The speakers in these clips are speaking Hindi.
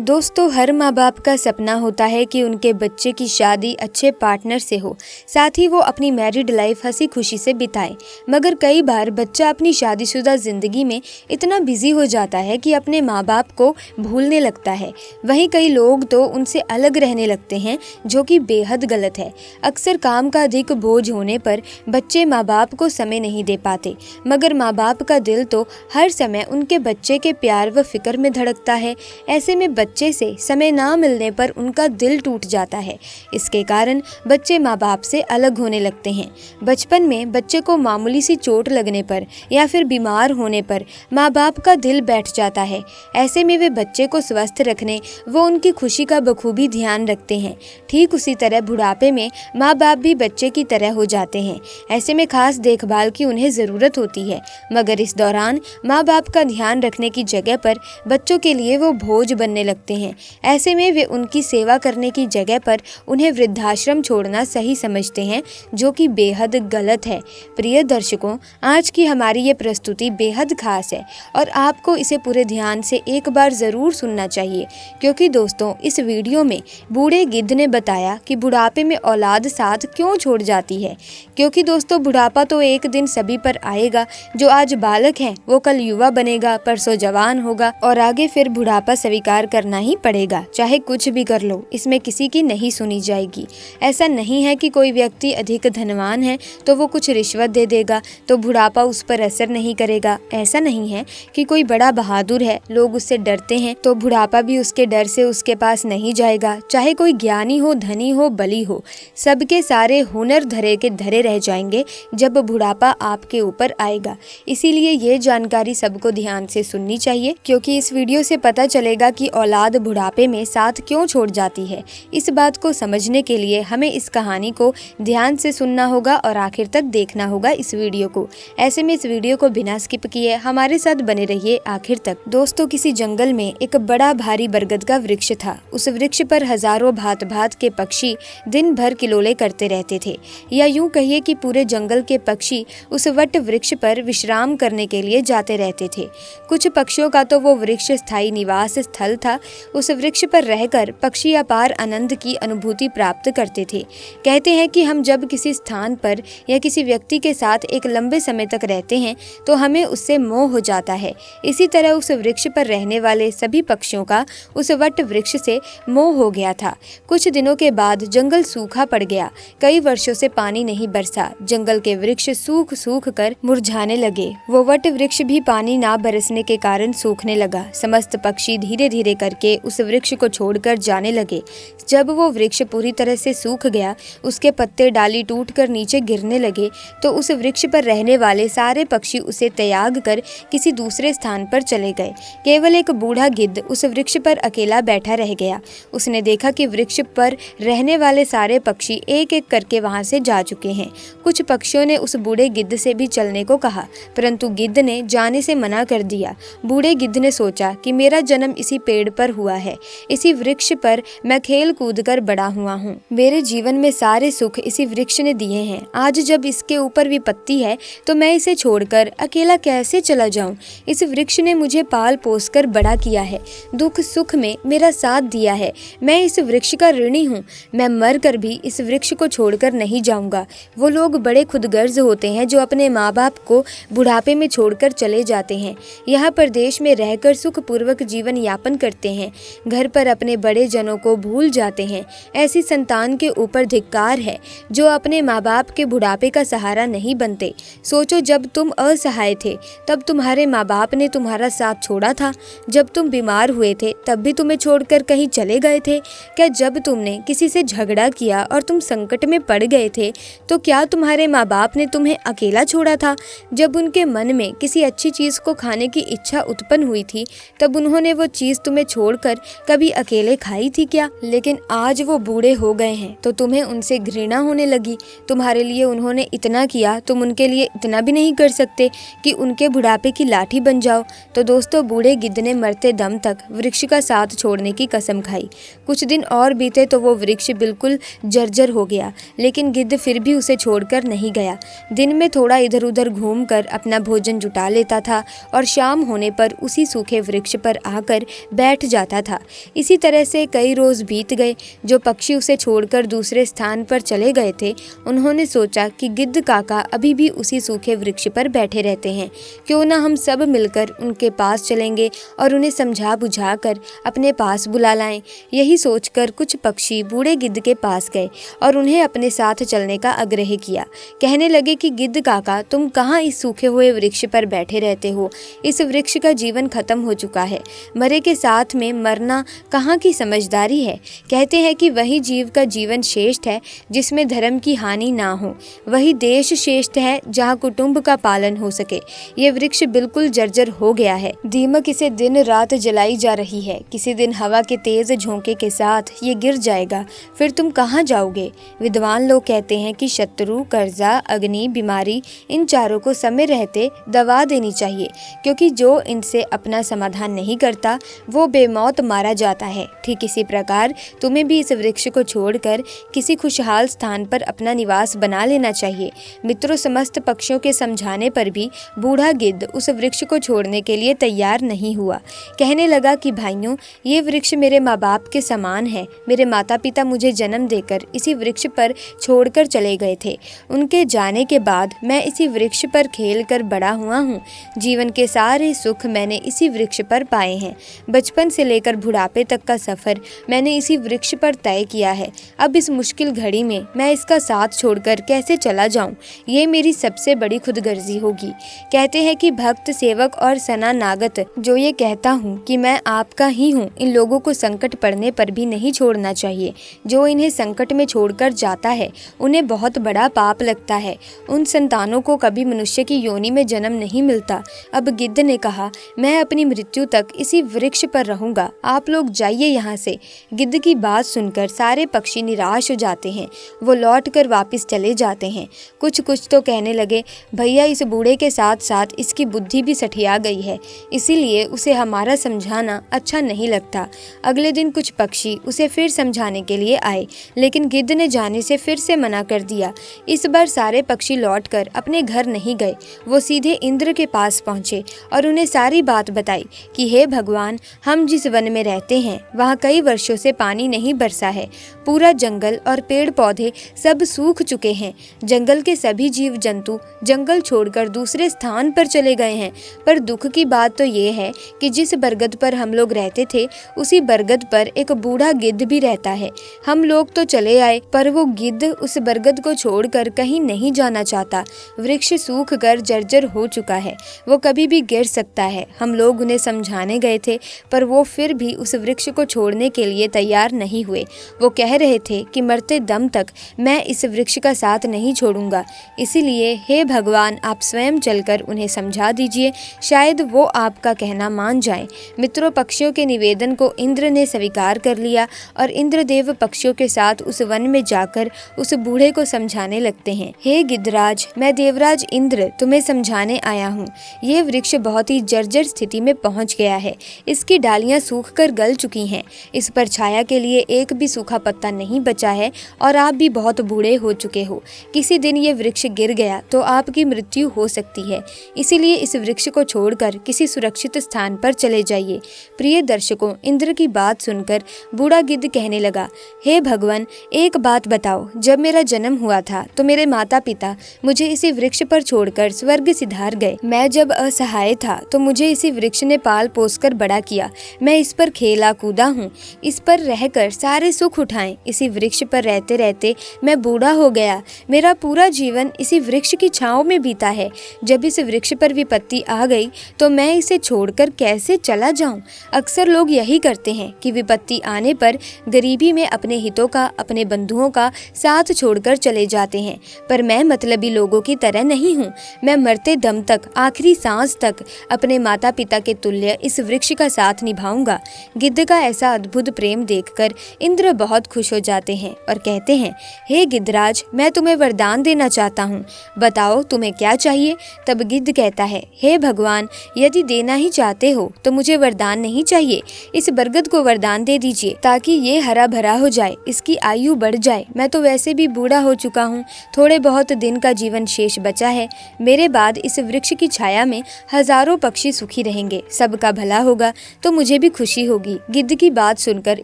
दोस्तों, हर माँ बाप का सपना होता है कि उनके बच्चे की शादी अच्छे पार्टनर से हो, साथ ही वो अपनी मैरिड लाइफ हंसी खुशी से बिताए। मगर कई बार बच्चा अपनी शादीशुदा ज़िंदगी में इतना बिजी हो जाता है कि अपने माँ बाप को भूलने लगता है। वहीं कई लोग तो उनसे अलग रहने लगते हैं, जो कि बेहद गलत है। अक्सर काम का अधिक बोझ होने पर बच्चे माँ बाप को समय नहीं दे पाते, मगर माँ बाप का दिल तो हर समय उनके बच्चे के प्यार व फिक्र में धड़कता है। ऐसे में बच्चे से समय ना मिलने पर उनका दिल टूट जाता है। इसके कारण बच्चे माँ बाप से अलग होने लगते हैं। बचपन में बच्चे को मामूली सी चोट लगने पर या फिर बीमार होने पर माँ बाप का दिल बैठ जाता है। ऐसे में वे बच्चे को स्वस्थ रखने व उनकी खुशी का बखूबी ध्यान रखते हैं। ठीक उसी तरह बुढ़ापे में माँ बाप भी बच्चे की तरह हो जाते हैं। ऐसे में खास देखभाल की उन्हें ज़रूरत होती है, मगर इस दौरान माँ बाप का ध्यान रखने की जगह पर बच्चों के लिए वो बोझ बनने लगते हैं। ऐसे में वे उनकी सेवा करने की जगह पर उन्हें वृद्धाश्रम छोड़ना सही समझते हैं, जो कि बेहद गलत है। प्रिय दर्शकों, आज की हमारी ये प्रस्तुति बेहद खास है और आपको इसे पूरे ध्यान से एक बार ज़रूर सुनना चाहिए, क्योंकि दोस्तों इस वीडियो में बूढ़े गिद्ध ने बताया कि बुढ़ापे में औलाद साथ क्यों छोड़ जाती है। क्योंकि दोस्तों बुढ़ापा तो एक दिन सभी पर आएगा। जो आज बालक है वो कल युवा बनेगा, परसों जवान होगा और आगे फिर बुढ़ापा स्वीकार करना ही पड़ेगा, चाहे कुछ भी कर लो। इसमें किसी की नहीं सुनी जाएगी। ऐसा नहीं है कि कोई व्यक्ति अधिक धनवान है तो वो कुछ रिश्वत दे देगा तो बुढ़ापा उस पर असर नहीं करेगा। ऐसा नहीं है कि कोई बड़ा बहादुर है, लोग उससे डरते हैं तो बुढ़ापा भी उसके डर से उसके पास नहीं जाएगा। चाहे कोई ज्ञानी हो, धनी हो, बली हो, सबके सारे हुनर धरे के धरे रह जाएंगे जब बुढ़ापा आपके ऊपर आएगा। इसीलिए ये जानकारी सबको ध्यान से सुननी चाहिए, क्योंकि इस वीडियो से पता चलेगा कि औलाद बुढ़ापे में साथ क्यों छोड़ जाती है। इस बात को समझने के लिए हमें इस कहानी को ध्यान से सुनना होगा और आखिर तक देखना होगा इस वीडियो को। ऐसे में इस वीडियो को बिना स्किप किए हमारे साथ बने रहिए आखिर तक। दोस्तों, किसी जंगल में एक बड़ा भारी बरगद का वृक्ष था। उस वृक्ष पर हजारों भांत भांत के पक्षी दिन भर किलोले करते रहते थे, या यूं कहिए कि पूरे जंगल के पक्षी उस वट वृक्ष पर विश्राम करने के लिए जाते रहते थे। कुछ पक्षियों का तो वो वृक्ष स्थायी निवास स्थल था। उस वृक्ष पर रहकर पक्षी अपार आनंद की अनुभूति प्राप्त करते थे। कहते हैं कि हम जब किसी स्थान पर या किसी व्यक्ति के साथ एक लंबे समय तक रहते हैं तो हमें उससे मोह हो जाता है। इसी तरह उस वृक्ष पर रहने वाले सभी पक्षियों का उस वट वृक्ष से मोह हो गया था। कुछ दिनों के बाद जंगल सूखा पड़ गया। कई वर्षों से पानी नहीं बरसा। जंगल के वृक्ष सूख सूख कर मुरझाने लगे। वो वट वृक्ष भी पानी ना बरसने के कारण सूखने लगा। समस्त पक्षी धीरे धीरे करके उस वृक्ष को छोड़कर जाने लगे। जब वो वृक्ष पूरी तरह से सूख गया, उसके पत्ते डाली टूटकर नीचे गिरने लगे, तो उस वृक्ष पर रहने वाले सारे पक्षी उसे त्याग कर किसी दूसरे स्थान पर चले गए। केवल एक बूढ़ा गिद्ध उस वृक्ष पर अकेला बैठा रह गया। उसने देखा कि वृक्ष पर रहने वाले सारे पक्षी एक एक करके वहां से जा चुके हैं। कुछ पक्षियों ने उस बूढ़े गिद्ध से भी चलने को कहा, परंतु गिद्ध ने जाने से मना कर दिया। बूढ़े गिद्ध ने सोचा कि मेरा जन्म इसी पेड़ पर हुआ है, इसी वृक्ष पर मैं खेल कूद कर बड़ा हुआ हूँ। मेरे जीवन में सारे सुख इसी वृक्ष ने दिए हैं। आज जब इसके ऊपर विपत्ति है तो मैं इसे छोड़कर अकेला कैसे चला जाऊं? इस वृक्ष ने मुझे पाल पोस कर बड़ा किया है, दुख सुख में मेरा साथ दिया है। मैं इस वृक्ष का ऋणी हूँ। मैं मर कर भी इस वृक्ष को छोड़कर नहीं जाऊंगा। वो लोग बड़े खुदगर्ज होते हैं जो अपने माँ बाप को बुढ़ापे में छोड़कर चले जाते हैं। यहाँ प्रदेश में रहकर सुख पूर्वक जीवन यापन करते हैं, घर पर अपने बड़े जनों को भूल जाते हैं। ऐसी संतान के ऊपर धिक्कार है जो अपने माँ बाप के बुढ़ापे का सहारा नहीं बनते। सोचो, जब तुम असहाय थे तब तुम्हारे माँ बाप ने तुम्हारा साथ छोड़ा था। जब तुम बीमार हुए थे तब भी तुम्हें छोड़कर कहीं चले गए थे। क्या जब तुमने किसी से झगड़ा किया और तुम संकट में पड़ गए थे तो क्या तुम्हारे माँ बाप ने तुम्हें अकेला छोड़ा था? जब उनके मन में किसी अच्छी चीज़ को खाने की इच्छा उत्पन्न हुई थी तब उन्होंने वो चीज़ तुम्हें छोड़कर कभी अकेले खाई थी क्या? लेकिन आज वो बूढ़े हो गए हैं तो तुम्हें उनसे घृणा होने लगी। तुम्हारे लिए उन्होंने इतना किया, तुम उनके लिए इतना भी नहीं कर सकते कि उनके बुढ़ापे की लाठी बन जाओ। तो दोस्तों, बूढ़े गिद्ध ने मरते दम तक वृक्ष का साथ छोड़ने की कसम खाई। कुछ दिन और बीते तो वो वृक्ष बिल्कुल जर्जर हो गया, लेकिन गिद्ध फिर भी उसे छोड़कर नहीं गया। दिन में थोड़ा इधर उधर घूमकर अपना भोजन जुटा लेता था और शाम होने पर उसी सूखे वृक्ष पर आकर बैठ जाता था। इसी तरह से कई रोज़ बीत गए। जो पक्षी उसे छोड़कर दूसरे स्थान पर चले गए थे, उन्होंने सोचा कि गिद्ध काका अभी भी उसी सूखे वृक्ष पर बैठे रहते हैं, क्यों ना हम सब मिलकर उनके पास चलेंगे और उन्हें समझा बुझा कर अपने पास बुला लाएं। यही सोचकर कुछ पक्षी बूढ़े गिद्ध के पास गए और उन्हें अपने साथ चलने का आग्रह किया। कहने लगे कि गिद्ध काका, तुम कहाँ इस सूखे हुए वृक्ष पर बैठे रहते हो? इस वृक्ष का जीवन खत्म हो चुका है। मरे के साथ में मरना कहाँ की समझदारी है? कहते हैं कि वही जीव का जीवन श्रेष्ठ है जिसमें धर्म की हानि ना हो। वही देश श्रेष्ठ है जहाँ कुटुंब का पालन हो सके। ये वृक्ष बिल्कुल जर्जर हो गया है। दीमक इसे दिन रात जलाई जा रही है। किसी दिन हवा के तेज झोंके के साथ ये गिर जाएगा। फिर तुम कहाँ जाओगे? विद्वान लोग कहते हैं कि शत्रु, कर्जा, अग्नि, बीमारी, इन चारों को समय रहते दवा देनी चाहिए, क्योंकि जो इनसे अपना समाधान नहीं करता वो बेमौत मारा जाता है। ठीक इसी प्रकार तुम्हें भी इस वृक्ष को छोड़कर किसी खुशहाल स्थान पर अपना निवास बना लेना चाहिए। मित्रों, समस्त पक्षियों के समझाने पर भी बूढ़ा गिद्ध उस वृक्ष को छोड़ने के लिए तैयार नहीं हुआ। कहने लगा कि भाइयों, ये वृक्ष मेरे माँ बाप के समान है। मेरे माता पिता मुझे जन्म देकर इसी वृक्ष पर छोड़कर चले गए थे। उनके जाने के बाद मैं इसी वृक्ष पर खेल कर बड़ा हुआ हूँ। जीवन के सारे सुख मैंने इसी वृक्ष पर पाए हैं। बचपन से लेकर बुढ़ापे तक का सफ़र मैंने इसी वृक्ष पर तय किया है। अब इस मुश्किल घड़ी में मैं इसका साथ छोड़कर कैसे चला जाऊं? ये मेरी सबसे बड़ी खुदगर्जी होगी। कहते हैं कि भक्त, सेवक और शरणागत जो ये कहता हूँ कि मैं आपका ही हूँ, इन लोगों को संकट पड़ने पर भी नहीं छोड़ना चाहिए। जो इन्हें संकट में छोड़कर जाता है उन्हें बहुत बड़ा पाप लगता है। उन संतानों को कभी मनुष्य की योनि में जन्म नहीं मिलता। अब गिद्ध ने कहा, मैं अपनी मृत्यु तक इसी वृक्ष पर रहूंगा। आप लोग जाइए यहाँ से। गिद्ध की बात सुनकर सारे पक्षी निराश हो जाते हैं। वो लौट कर वापिस चले जाते हैं। कुछ तो कहने लगे, भैया, इस बूढ़े के साथ साथ इसकी बुद्धि भी सठिया गई है, इसीलिए उसे हमारा समझाना अच्छा नहीं लगता। अगले दिन कुछ पक्षी उसे फिर समझाने के लिए आए, लेकिन गिद्ध ने जाने से फिर से मना कर दिया। इस बार सारे पक्षी लौटकर अपने घर नहीं गए। वो सीधे इंद्र के पास पहुँचे और उन्हें सारी बात बताई कि हे भगवान, हम जिस वन में रहते हैं वहाँ कई वर्षों से पानी नहीं बरसा है। पूरा जंगल और पेड़ पौधे सब सूख चुके हैं। जंगल के सभी जीव जंतु जंगल छोड़कर दूसरे स्थान पर चले गए हैं। पर दुख की बात तो ये है कि जिस बरगद पर हम लोग रहते थे, उसी बरगद पर एक बूढ़ा गिद्ध भी रहता है। हम लोग तो चले आए, पर वो गिद्ध उस बरगद को छोड़कर कहीं नहीं जाना चाहता। वृक्ष सूख कर जर्जर हो चुका है। वो कभी भी गिर सकता है। हम लोग उन्हें समझाने गए थे, पर वो फिर भी उस वृक्ष को छोड़ने के लिए तैयार नहीं हुए। वो कह रहे थे कि मरते दम तक मैं इस वृक्ष का साथ नहीं छोड़ूंगा। इसीलिए हे भगवान, आप स्वयं चलकर उन्हें समझा दीजिए, शायद वो आपका कहना मान जाएं। मित्रों, पक्षियों के निवेदन को इंद्र ने स्वीकार कर लिया और इंद्रदेव पक्षियों के साथ उस वन में जाकर उस बूढ़े को समझाने लगते हैं। हे गिद्धराज, मैं देवराज इंद्र तुम्हें समझाने आया हूँ। ये वृक्ष बहुत ही जर्जर स्थिति में पहुँच गया है। इसकी डालियाँ सूख कर गल चुकी हैं। इस पर छाया के लिए एक भी सूखा पत्ता नहीं बचा है और आप भी बहुत बूढ़े हो चुके हो। किसी दिन ये वृक्ष गिर गया तो आपकी मृत्यु हो सकती है। इसीलिए इस वृक्ष को छोड़कर किसी सुरक्षित स्थान पर चले जाइए। प्रिय दर्शकों, इंद्र की बात सुनकर बूढ़ा गिद्ध कहने लगा, हे भगवान, एक बात बताओ। जब मेरा जन्म हुआ था तो मेरे माता पिता मुझे इसी वृक्ष पर छोड़कर स्वर्ग सिधार गए। मैं जब असहाय था तो मुझे इसी वृक्ष ने पाल पोस कर बड़ा किया। मैं इस पर खेला कूदा हूँ। इस पर रहकर सारे सुख उठाएं। इसी वृक्ष पर रहते रहते मैं बूढ़ा हो गया। मेरा पूरा जीवन इसी वृक्ष की छांव में बीता है। जब इस वृक्ष पर विपत्ति आ गई तो मैं इसे छोड़कर कैसे चला जाऊं? अक्सर लोग यही करते हैं कि विपत्ति आने पर गरीबी में अपने हितों का, अपने बंधुओं का साथ छोड़कर चले जाते हैं। पर मैं मतलबी लोगों की तरह नहीं हूँ। मैं मरते दम तक, आखिरी सांस तक अपने माता पिता के तुल्य इस वृक्ष का साथ निभाऊंगा। गिद्ध का ऐसा अद्भुत प्रेम देखकर इंद्र बहुत खुश हो जाते हैं और कहते हैं, हे गिद्धराज, मैं तुम्हें वरदान देना चाहता हूँ। बताओ तुम्हें क्या चाहिए? तब गिद्ध कहता है, हे भगवान, यदि देना ही चाहते हो तो मुझे वरदान नहीं चाहिए। इस बरगद को वरदान दे दीजिए ताकि ये हरा भरा हो जाए, इसकी आयु बढ़ जाए। मैं तो वैसे भी बूढ़ा हो चुका हूँ। थोड़े बहुत दिन का जीवन शेष बचा है। मेरे बाद इस वृक्ष की छाया में हजारों पक्षी सुखी रहेंगे। सबका भला होगा तो मुझे भी भी खुशी होगी। गिद्ध की बात सुनकर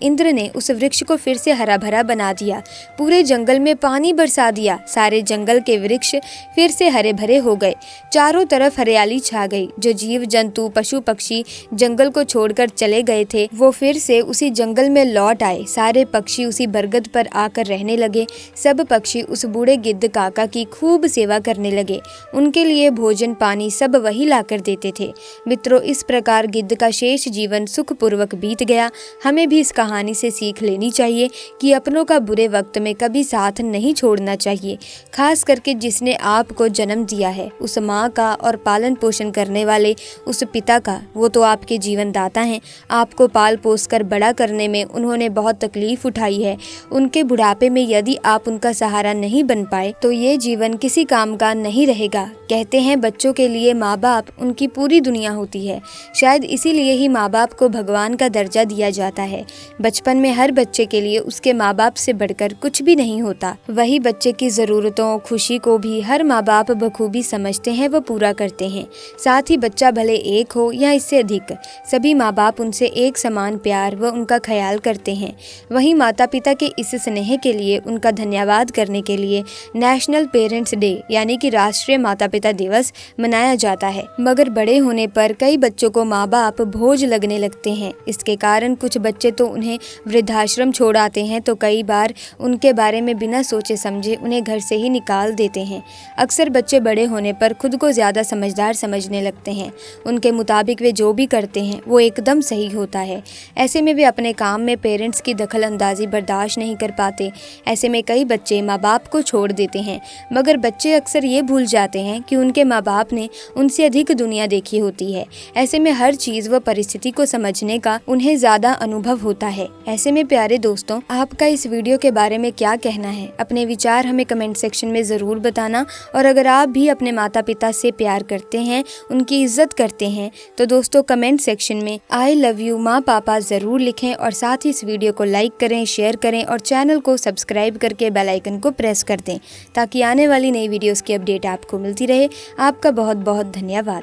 इंद्र ने उस वृक्ष को फिर से हरा भरा बना दिया। पूरे जंगल में पानी बरसा दिया। सारे जंगल के वृक्ष फिर से हरे भरे हो गए। चारों तरफ हरियाली छा गई। जो जीव जंतु पशु पक्षी जंगल को छोड़कर चले गए थे वो फिर से उसी जंगल में लौट आए। सारे पक्षी उसी बरगद पर आकर रहने लगे। सब पक्षी उस बूढ़े गिद्ध काका की खूब सेवा करने लगे। उनके लिए भोजन पानी सब वही लाकर देते थे। मित्रों, इस प्रकार गिद्ध का शेष जीवन सुखपूर्वक बीत गया। हमें भी इस कहानी से सीख लेनी चाहिए कि अपनों का बुरे वक्त में कभी साथ नहीं छोड़ना चाहिए। खास करके जिसने आपको जन्म दिया है, उस माँ का और पालन पोषण करने वाले उस पिता का। वो तो आपके जीवन दाता हैं। आपको पाल पोस कर बड़ा करने में उन्होंने बहुत तकलीफ उठाई है। उनके बुढ़ापे में यदि आप उनका सहारा नहीं बन पाए तो ये जीवन किसी काम का नहीं रहेगा। कहते हैं बच्चों के लिए माँ बाप उनकी पूरी दुनिया होती है। शायद इसीलिए ही माँ बाप को भगवान का दर्जा दिया जाता है। बचपन में हर बच्चे के लिए उसके माँ बाप से बढ़कर कुछ भी नहीं होता। वही बच्चे की जरूरतों खुशी को भी हर माँ बाप बखूबी समझते हैं, वो पूरा करते हैं। साथ ही बच्चा भले एक हो या इससे अधिक, सभी माँ बाप उनसे एक समान प्यार व उनका ख्याल करते हैं। वहीं माता पिता के इस स्नेह के लिए उनका धन्यवाद करने के लिए नेशनल पेरेंट्स डे यानी कि राष्ट्रीय माता पिता दिवस मनाया जाता है। मगर बड़े होने पर कई बच्चों को माँ बाप बोझ लगने लगते हैं। इसके कारण कुछ बच्चे तो उन्हें वृद्धाश्रम छोड़ आते हैं तो कई बार उनके बारे में बिना सोचे समझे उन्हें घर से ही निकाल देते हैं। अक्सर बच्चे बड़े होने पर खुद को ज़्यादा समझदार समझने लगते हैं। उनके मुताबिक वे जो भी करते हैं वो एकदम सही होता है। ऐसे में वे अपने काम में पेरेंट्स की दखल अंदाजी बर्दाश्त नहीं कर पाते। ऐसे में कई बच्चे माँ बाप को छोड़ देते हैं। मगर बच्चे अक्सर ये भूल जाते हैं कि उनके माँ बाप ने उनसे अधिक दुनिया देखी होती है। ऐसे में हर चीज़ व परिस्थिति को समझने का उन्हें ज़्यादा अनुभव होता है। ऐसे में प्यारे दोस्तों, आपका इस वीडियो के बारे में क्या कहना है? अपने विचार हमें कमेंट सेक्शन में ज़रूर बताना। और अगर आप भी अपने माता पिता से प्यार करते हैं, उनकी इज्जत करते हैं, तो दोस्तों कमेंट सेक्शन में आई लव यू माँ पापा ज़रूर लिखें। और साथ ही इस वीडियो को लाइक करें, शेयर करें और चैनल को सब्सक्राइब करके बेल आइकन को प्रेस कर दें ताकि आने वाली नई वीडियोस की अपडेट आपको मिलती रहे। आपका बहुत बहुत धन्यवाद।